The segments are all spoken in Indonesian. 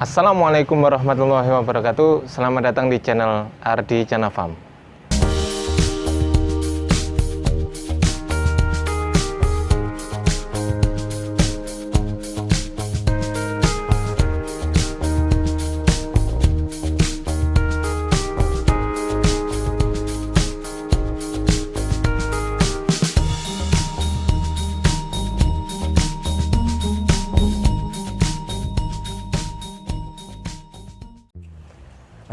Assalamualaikum warahmatullahi wabarakatuh. Selamat datang di channel Ardi Chana Farm.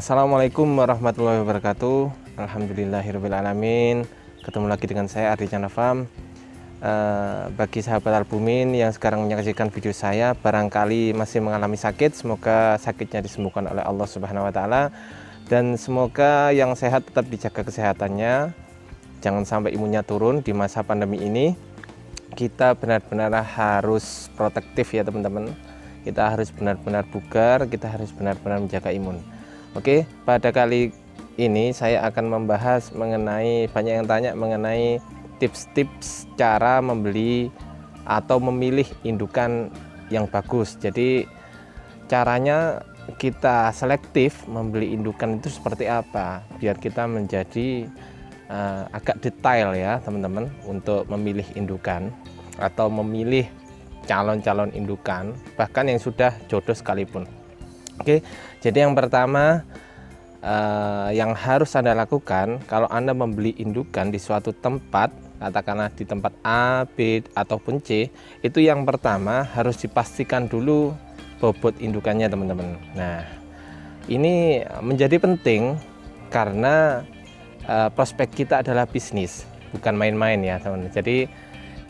Assalamualaikum warahmatullahi wabarakatuh. Alhamdulillahirrabbilalamin. Ketemu lagi dengan saya Ardi Chana Farm. Bagi sahabat albumin yang sekarang menyaksikan video saya, barangkali masih mengalami sakit, semoga sakitnya disembuhkan oleh Allah Subhanahu wa Ta'ala, dan semoga yang sehat tetap dijaga kesehatannya. Jangan sampai imunnya turun di masa pandemi ini. Kita benar-benar harus protektif ya teman-teman. Kita harus benar-benar bugar, kita harus benar-benar menjaga imun. Oke, pada kali ini saya akan membahas mengenai, banyak yang tanya mengenai tips-tips cara membeli atau memilih indukan yang bagus. Jadi caranya kita selektif membeli indukan itu seperti apa, biar kita menjadi agak detail ya teman-teman untuk memilih indukan atau memilih calon-calon indukan, bahkan yang sudah jodoh sekalipun. Oke, jadi yang pertama yang harus Anda lakukan kalau Anda membeli indukan di suatu tempat, katakanlah di tempat A, B, ataupun C, itu yang pertama harus dipastikan dulu bobot indukannya teman-teman. Nah, ini menjadi penting karena prospek kita adalah bisnis, bukan main-main ya teman-teman. Jadi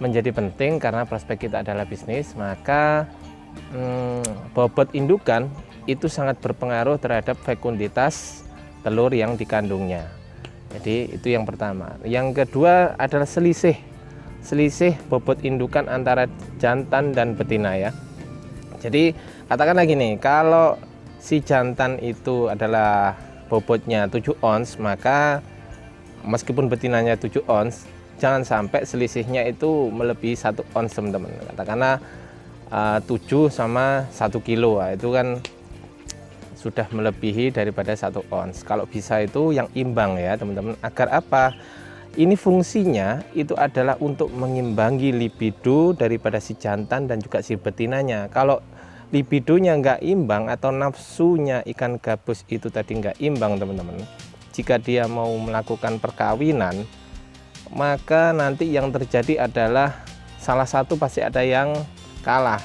menjadi penting karena prospek kita adalah bisnis, maka bobot indukan itu sangat berpengaruh terhadap fekunditas telur yang dikandungnya. Jadi itu yang pertama. Yang kedua adalah selisih bobot indukan antara jantan dan betina ya. Jadi katakanlah gini, kalau si jantan itu adalah bobotnya 7 ons, maka meskipun betinanya 7 ons, jangan sampai selisihnya itu melebihi 1 ons teman-teman. Katakanlah 7 sama 1 kilo, itu kan sudah melebihi daripada 1 ons. Kalau bisa itu yang imbang ya teman-teman. Agar apa? Ini fungsinya itu adalah untuk mengimbangi libido daripada si jantan dan juga si betinanya. Kalau libidonya nggak imbang atau nafsunya ikan gabus itu tadi nggak imbang teman-teman, jika dia mau melakukan perkawinan, maka nanti yang terjadi adalah salah satu pasti ada yang kalah.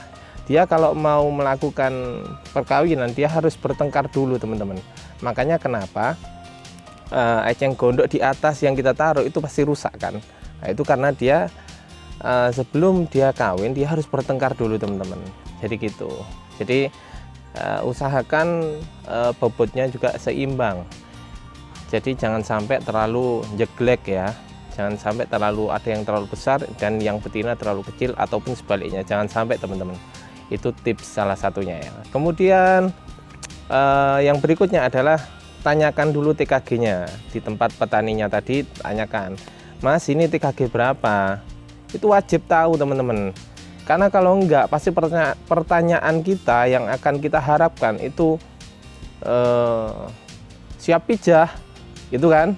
Dia kalau mau melakukan perkawinan, dia harus bertengkar dulu teman-teman. Makanya kenapa eceng gondok di atas yang kita taruh itu pasti rusak kan. Nah, itu karena dia sebelum dia kawin, dia harus bertengkar dulu teman-teman. Jadi gitu. Jadi usahakan bobotnya juga seimbang. Jadi jangan sampai terlalu jeglek ya. Jangan sampai terlalu ada yang terlalu besar dan yang betina terlalu kecil, ataupun sebaliknya. Jangan sampai teman-teman. Itu tips salah satunya ya. Kemudian yang berikutnya adalah tanyakan dulu TKG-nya di tempat petaninya tadi. Tanyakan, Mas ini TKG berapa? Itu wajib tahu teman-teman. Karena kalau enggak, pasti pertanyaan kita yang akan kita harapkan itu siap pijah, itu kan?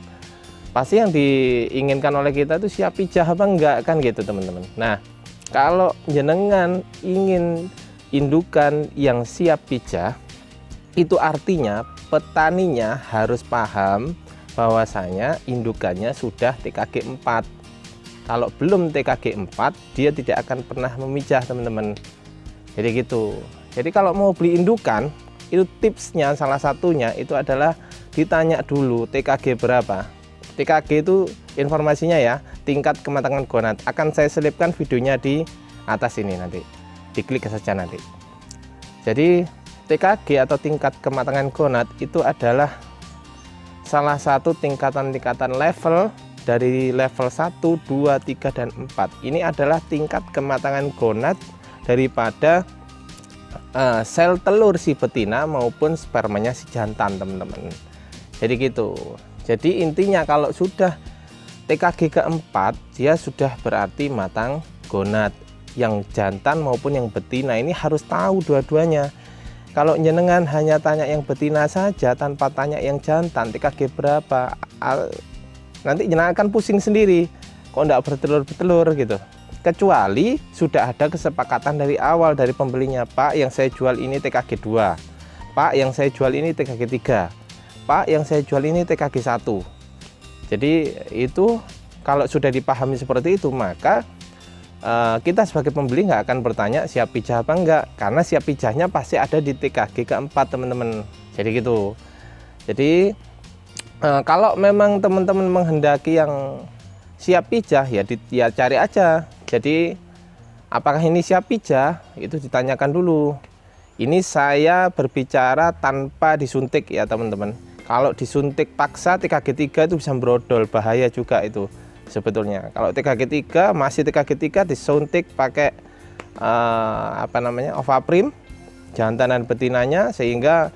Pasti yang diinginkan oleh kita itu siap pijah apa enggak kan gitu teman-teman. Nah, kalau jenengan ingin indukan yang siap pijah, itu artinya petaninya harus paham bahwasanya indukannya sudah TKG 4. Kalau belum TKG 4, dia tidak akan pernah memijah teman-teman. Jadi gitu. Jadi kalau mau beli indukan, itu tipsnya salah satunya itu adalah ditanya dulu TKG berapa. TKG itu informasinya ya, tingkat kematangan gonad. Akan saya selipkan videonya di atas ini nanti. Diklik saja nanti. Jadi TKG atau tingkat kematangan gonad itu adalah salah satu tingkatan-tingkatan level dari level 1, 2, 3, dan 4. Ini adalah tingkat kematangan gonad daripada sel telur si betina maupun spermanya si jantan teman-teman. Jadi gitu. Jadi intinya kalau sudah TKG keempat, dia sudah berarti matang gonad. Yang jantan maupun yang betina ini harus tahu dua-duanya. Kalau jenengan hanya tanya yang betina saja tanpa tanya yang jantan TKG berapa, nanti jenengan akan pusing sendiri, kok enggak bertelur-telur gitu. Kecuali sudah ada kesepakatan dari awal dari pembelinya, Pak yang saya jual ini TKG 2, Pak yang saya jual ini TKG 3, Pak yang saya jual ini TKG 1. Jadi itu kalau sudah dipahami seperti itu, maka kita sebagai pembeli nggak akan bertanya siap pijah apa enggak, karena siap pijahnya pasti ada di TKG keempat teman-teman. Jadi gitu. Jadi kalau memang teman-teman menghendaki yang siap pijah ya cari aja. Jadi apakah ini siap pijah, itu ditanyakan dulu. Ini saya berbicara tanpa disuntik ya teman-teman. Kalau disuntik paksa TKG 3 itu bisa brodol, bahaya juga itu sebetulnya. Kalau TKG 3 masih TKG 3 disuntik pakai Ovaprim jantan dan betinanya, sehingga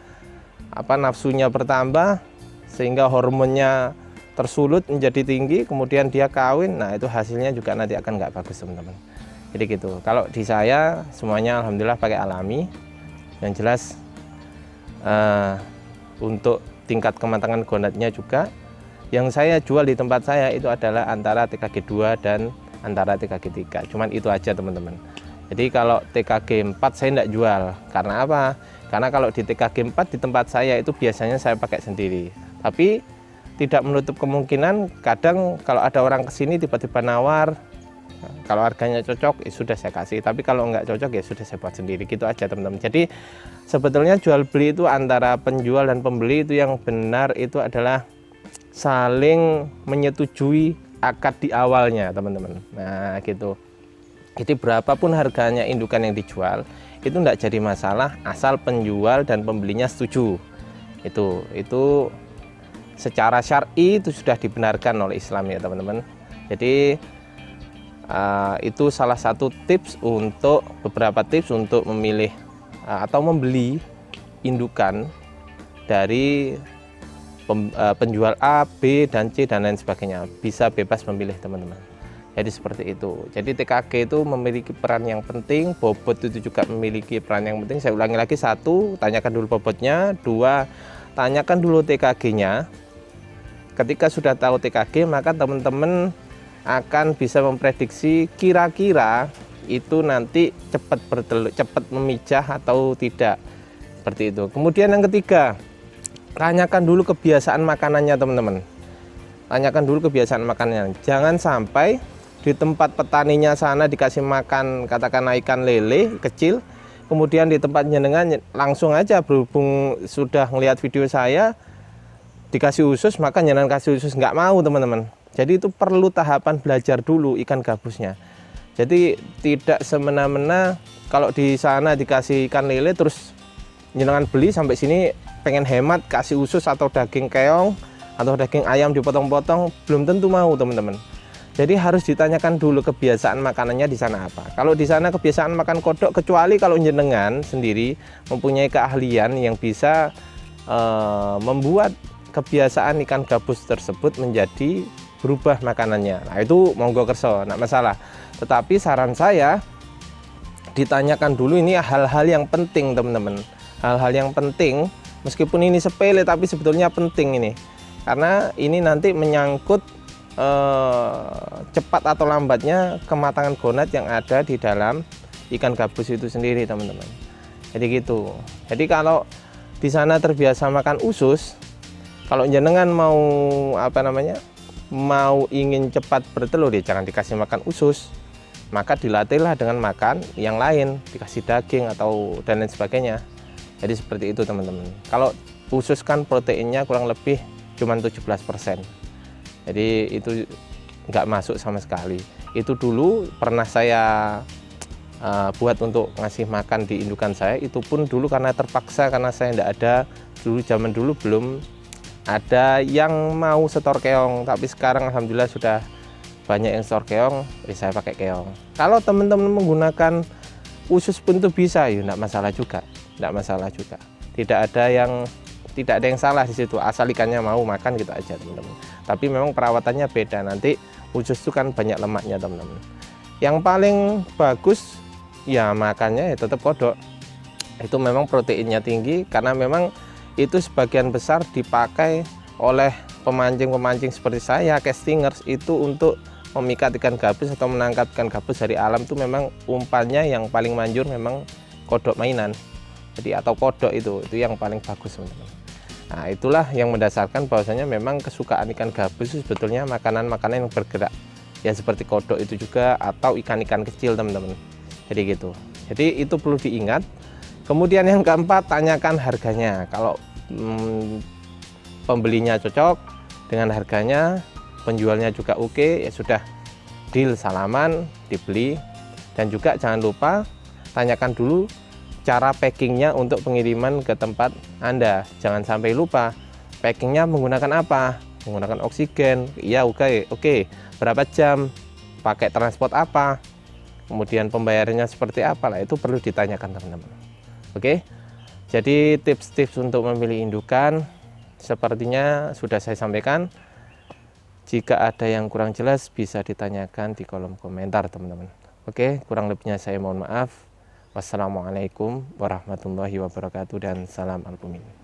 nafsunya bertambah, sehingga hormonnya tersulut menjadi tinggi, kemudian dia kawin. Nah itu hasilnya juga nanti akan nggak bagus teman-teman. Jadi gitu. Kalau di saya semuanya alhamdulillah pakai alami. Yang jelas untuk tingkat kematangan gonadnya juga yang saya jual di tempat saya itu adalah antara TKG 2 dan antara TKG 3. Cuman itu aja teman-teman. Jadi kalau TKG 4 saya tidak jual. Karena apa? Karena kalau di TKG 4 di tempat saya itu biasanya saya pakai sendiri. Tapi tidak menutup kemungkinan kadang kalau ada orang kesini tiba-tiba nawar, kalau harganya cocok ya sudah saya kasih, tapi kalau nggak cocok ya sudah saya buat sendiri. Gitu aja teman-teman. Jadi sebetulnya jual beli itu antara penjual dan pembeli itu yang benar itu adalah saling menyetujui akad di awalnya teman-teman. Nah gitu. Jadi berapapun harganya indukan yang dijual itu enggak jadi masalah asal penjual dan pembelinya setuju. Itu secara syar'i itu sudah dibenarkan oleh Islam ya teman-teman. Jadi itu salah satu beberapa tips untuk memilih atau membeli indukan dari penjual A, B, dan C dan lain sebagainya. Bisa bebas memilih teman-teman. Jadi seperti itu. Jadi TKG itu memiliki peran yang penting, bobot itu juga memiliki peran yang penting. Saya ulangi lagi, 1, tanyakan dulu bobotnya. 2, tanyakan dulu TKG-nya. Ketika sudah tahu TKG, maka teman-teman akan bisa memprediksi kira-kira itu nanti cepat memijah atau tidak, seperti itu. Kemudian yang ketiga, tanyakan dulu kebiasaan makanannya teman-teman. Tanyakan dulu kebiasaan makanannya. Jangan sampai di tempat petaninya sana dikasih makan katakanlah ikan lele kecil, kemudian di tempat jenengan langsung aja berhubung sudah ngelihat video saya dikasih usus, maka jenengan kasih usus, nggak mau teman-teman. Jadi itu perlu tahapan belajar dulu ikan gabusnya. Jadi tidak semena-mena kalau di sana dikasih ikan lele terus jenengan beli sampai sini pengen hemat kasih usus atau daging keong atau daging ayam dipotong-potong, belum tentu mau teman-teman. Jadi harus ditanyakan dulu kebiasaan makanannya di sana apa. Kalau di sana kebiasaan makan kodok, kecuali kalau jenengan sendiri mempunyai keahlian yang bisa membuat kebiasaan ikan gabus tersebut menjadi berubah makanannya. Nah itu monggo kerso, enggak masalah. Tetapi saran saya ditanyakan dulu, ini hal-hal yang penting teman-teman. Hal-hal yang penting, meskipun ini sepele tapi sebetulnya penting ini. Karena ini nanti menyangkut cepat atau lambatnya kematangan gonad yang ada di dalam ikan gabus itu sendiri teman-teman. Jadi gitu. Jadi kalau di sana terbiasa makan usus, kalau jenengan mau ingin cepat bertelur ya jangan dikasih makan usus, maka dilatihlah dengan makan yang lain, dikasih daging atau dan lain sebagainya. Jadi seperti itu teman-teman. Kalau usus kan proteinnya kurang lebih cuma 17%. Jadi itu nggak masuk sama sekali. Itu dulu pernah saya buat untuk ngasih makan di indukan saya, itu pun dulu karena terpaksa, karena saya tidak ada dulu, zaman dulu belum ada yang mau setor keong, tapi sekarang alhamdulillah sudah banyak yang setor keong, jadi saya pakai keong. Kalau teman-teman menggunakan usus pun itu bisa, ya tidak masalah juga, tidak masalah juga. Tidak ada yang salah di situ, asal ikannya mau makan gitu aja teman-teman. Tapi memang perawatannya beda, nanti usus itu kan banyak lemaknya teman-teman. Yang paling bagus ya makannya ya tetap kodok. itu memang proteinnya tinggi, karena memang itu sebagian besar dipakai oleh pemancing-pemancing seperti saya, castingers, itu untuk memikat ikan gabus atau menangkap ikan gabus dari alam. Itu memang umpannya yang paling manjur memang kodok mainan, jadi atau kodok itu yang paling bagus, teman-teman. Nah, itulah yang mendasarkan bahwasanya memang kesukaan ikan gabus itu sebetulnya makanan-makanan yang bergerak, ya seperti kodok itu juga, atau ikan-ikan kecil, teman-teman. Jadi gitu, jadi itu perlu diingat. Kemudian yang keempat, tanyakan harganya. Kalau pembelinya cocok dengan harganya, penjualnya juga oke, ya sudah, deal, salaman, dibeli. Dan juga jangan lupa tanyakan dulu cara packingnya untuk pengiriman ke tempat Anda. Jangan sampai lupa, packingnya menggunakan apa? Menggunakan oksigen, iya, oke. Berapa jam, pakai transport apa, kemudian pembayarannya seperti apa, lah itu perlu ditanyakan, teman-teman. Oke, jadi tips-tips untuk memilih indukan sepertinya sudah saya sampaikan. Jika ada yang kurang jelas bisa ditanyakan di kolom komentar, teman-teman. Oke, kurang lebihnya saya mohon maaf. Wassalamualaikum warahmatullahi wabarakatuh dan salam albumin.